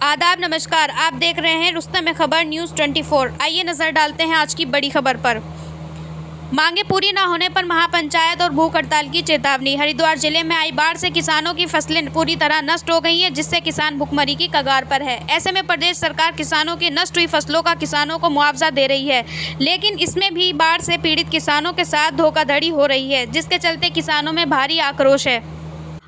आदाब नमस्कार, आप देख रहे हैं रुस्तम खबर न्यूज़ 24। आइए नज़र डालते हैं आज की बड़ी खबर पर। मांगे पूरी न होने पर महापंचायत और भूख हड़ताल की चेतावनी। हरिद्वार जिले में आई बाढ़ से किसानों की फसलें पूरी तरह नष्ट हो गई हैं, जिससे किसान भुखमरी की कगार पर है। ऐसे में प्रदेश सरकार किसानों की नष्ट हुई फसलों का किसानों को मुआवजा दे रही है, लेकिन इसमें भी बाढ़ से पीड़ित किसानों के साथ धोखाधड़ी हो रही है, जिसके चलते किसानों में भारी आक्रोश है।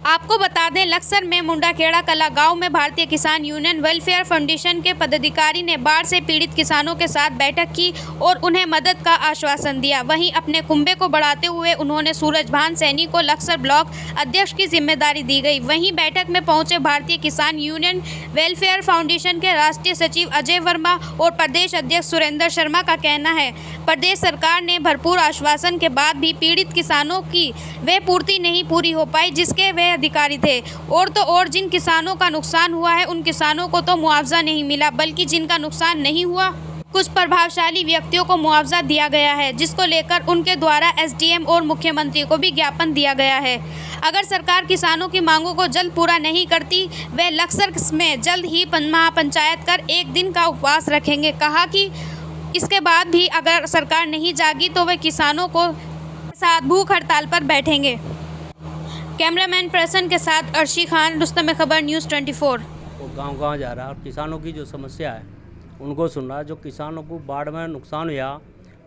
आपको बता दें, लक्सर में मुंडाखेड़ा कला गांव में भारतीय किसान यूनियन वेलफेयर फाउंडेशन के पदाधिकारी ने बाढ़ से पीड़ित किसानों के साथ बैठक की और उन्हें मदद का आश्वासन दिया। वहीं अपने कुंबे को बढ़ाते हुए उन्होंने सूरजभान सैनी को लक्सर ब्लॉक अध्यक्ष की जिम्मेदारी दी गई। वहीं बैठक में पहुंचे भारतीय किसान यूनियन वेलफेयर फाउंडेशन के राष्ट्रीय सचिव अजय वर्मा और प्रदेश अध्यक्ष सुरेंद्र शर्मा का कहना है, प्रदेश सरकार ने भरपूर आश्वासन के बाद भी पीड़ित किसानों की वह पूर्ति नहीं पूरी हो पाई जिसके वे अधिकारी थे। और तो और जिन किसानों का नुकसान हुआ है उन किसानों को तो मुआवजा नहीं मिला, बल्कि जिनका नुकसान नहीं हुआ कुछ प्रभावशाली व्यक्तियों को मुआवजा दिया गया है, जिसको लेकर उनके द्वारा एसडीएम और मुख्यमंत्री को भी ज्ञापन दिया गया है। अगर सरकार किसानों की मांगों को जल्द पूरा नहीं करती, वे लक्सर में जल्द ही महापंचायत कर एक दिन का उपवास रखेंगे। कहा कि इसके बाद भी अगर सरकार नहीं जागी तो वे किसानों को साथ भूख हड़ताल पर बैठेंगे। कैमरामैन प्रसन्न के साथ अर्शी खान, रुस्तम खबर न्यूज़ 24। वो गांव-गांव जा रहा है और किसानों की जो समस्या है उनको सुन रहा है। जो किसानों को बाढ़ में नुकसान हुआ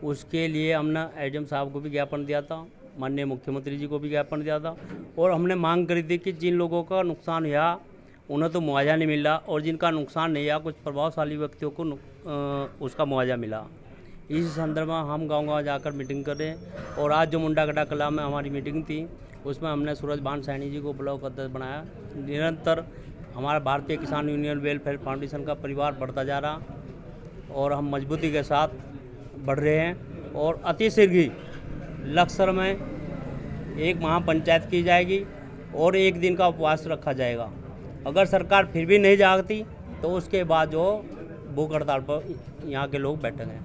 उसके लिए हमने एडीएम साहब को भी ज्ञापन दिया था, माननीय मुख्यमंत्री जी को भी ज्ञापन दिया था और हमने मांग करी थी कि जिन लोगों का नुकसान हुआ उन्हें तो मुआवजा नहीं मिला और जिनका नुकसान नहीं हुआ कुछ प्रभावशाली व्यक्तियों को उसका मुआवजा मिला। इस संदर्भ में हम गाँव-गाँव जाकर मीटिंग कर रहे हैं और आज जो मुंडाखेड़ा कला में हमारी मीटिंग थी उसमें हमने सूरजभान सैनी जी को ब्लॉक अध्यक्ष बनाया। निरंतर हमारा भारतीय किसान यूनियन वेलफेयर फाउंडेशन का परिवार बढ़ता जा रहा और हम मजबूती के साथ बढ़ रहे हैं और अतिशीघ्र ही लक्सर में एक महापंचायत की जाएगी और एक दिन का उपवास रखा जाएगा। अगर सरकार फिर भी नहीं जागती तो उसके बाद जो भूख हड़ताल पर यहाँ के लोग बैठेंगे।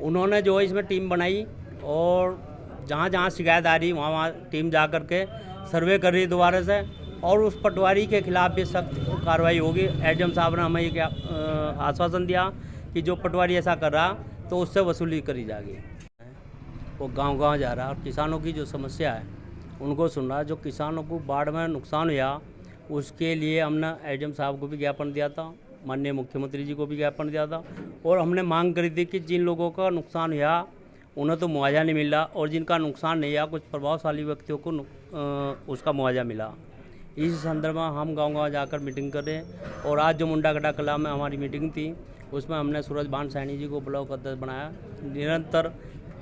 उन्होंने जो इसमें टीम बनाई और जहाँ जहाँ शिकायत आ रही वहाँ टीम जा कर के सर्वे कर रही दोबारा से और उस पटवारी के खिलाफ भी सख्त कार्रवाई होगी। एडीएम साहब ने हमें ये आश्वासन दिया कि जो पटवारी ऐसा कर रहा तो उससे वसूली करी जाएगी। वो गांव-गांव जा रहा है और किसानों की जो समस्या है उनको सुन रहा है। जो किसानों को बाढ़ में नुकसान हुआ उसके लिए हमने एडीएम साहब को भी ज्ञापन दिया था, माननीय मुख्यमंत्री जी को भी ज्ञापन दिया था और हमने मांग करी थी कि जिन लोगों का नुकसान हुआ उन्हें तो मुआवजा नहीं मिला और जिनका नुकसान नहीं हुआ कुछ प्रभावशाली व्यक्तियों को उसका मुआवजा मिला। इस संदर्भ में हम गाँव-गाँव जाकर मीटिंग कर रहे हैं और आज जो मुंडाखेड़ा कला में हमारी मीटिंग थी उसमें हमने सूरजभान सैनी जी को ब्लॉक अध्यक्ष बनाया। निरंतर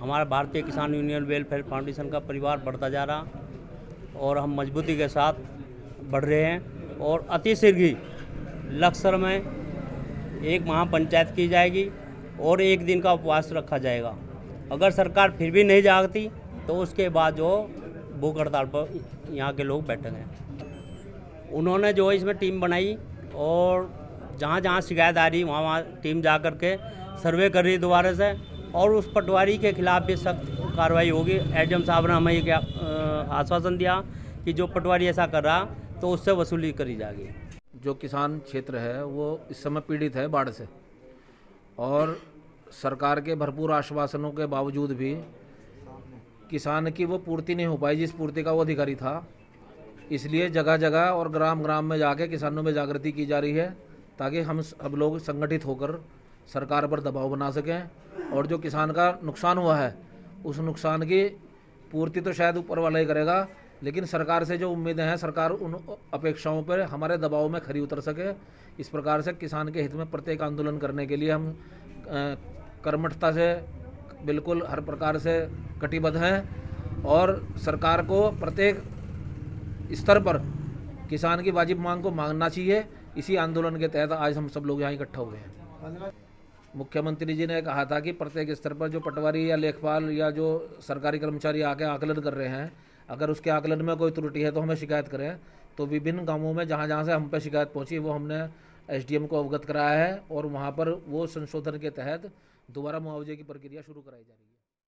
हमारा भारतीय किसान यूनियन वेलफेयर फाउंडेशन का परिवार बढ़ता जा रहा और हम मजबूती के साथ बढ़ रहे हैं और अतिशीघ्र ही लक्सर में एक महापंचायत की जाएगी और एक दिन का उपवास रखा जाएगा। अगर सरकार फिर भी नहीं जागती तो उसके बाद जो भूख हड़ताल पर यहाँ के लोग बैठेंगे। उन्होंने जो इसमें टीम बनाई और जहाँ जहाँ शिकायत आ रही वहाँ टीम जा कर के सर्वे कर रही दोबारा से और उस पटवारी के खिलाफ भी सख्त कार्रवाई होगी। एडीएम साहब ने हमें ये आश्वासन दिया कि जो पटवारी ऐसा कर रहा तो उससे वसूली करी जाएगी। जो किसान क्षेत्र है वो इस समय पीड़ित है बाढ़ से और सरकार के भरपूर आश्वासनों के बावजूद भी किसान की वो पूर्ति नहीं हो पाई जिस पूर्ति का वो अधिकारी था। इसलिए जगह जगह और ग्राम ग्राम में जाके किसानों में जागृति की जा रही है ताकि हम सब लोग संगठित होकर सरकार पर दबाव बना सकें और जो किसान का नुकसान हुआ है उस नुकसान की पूर्ति तो शायद ऊपर वाला ही करेगा, लेकिन सरकार से जो उम्मीदें हैं सरकार उन अपेक्षाओं पर हमारे दबाव में खरी उतर सके। इस प्रकार से किसान के हित में प्रत्येक आंदोलन करने के लिए हम कर्मठता से बिल्कुल हर प्रकार से कटिबद्ध हैं और सरकार को प्रत्येक स्तर पर किसान की वाजिब मांग को मांगना चाहिए। इसी आंदोलन के तहत आज हम सब लोग यहाँ इकट्ठा हुए हैं। मुख्यमंत्री जी ने कहा था कि प्रत्येक स्तर पर जो पटवारी या लेखपाल या जो सरकारी कर्मचारी आके आकलन कर रहे हैं, अगर उसके आकलन में कोई त्रुटि है तो हमें शिकायत करें। तो विभिन्न गांवों में जहां जहां से हम पे शिकायत पहुंची वो हमने एसडीएम को अवगत कराया है और वहां पर वो संशोधन के तहत दोबारा मुआवजे की प्रक्रिया शुरू कराई जा रही है।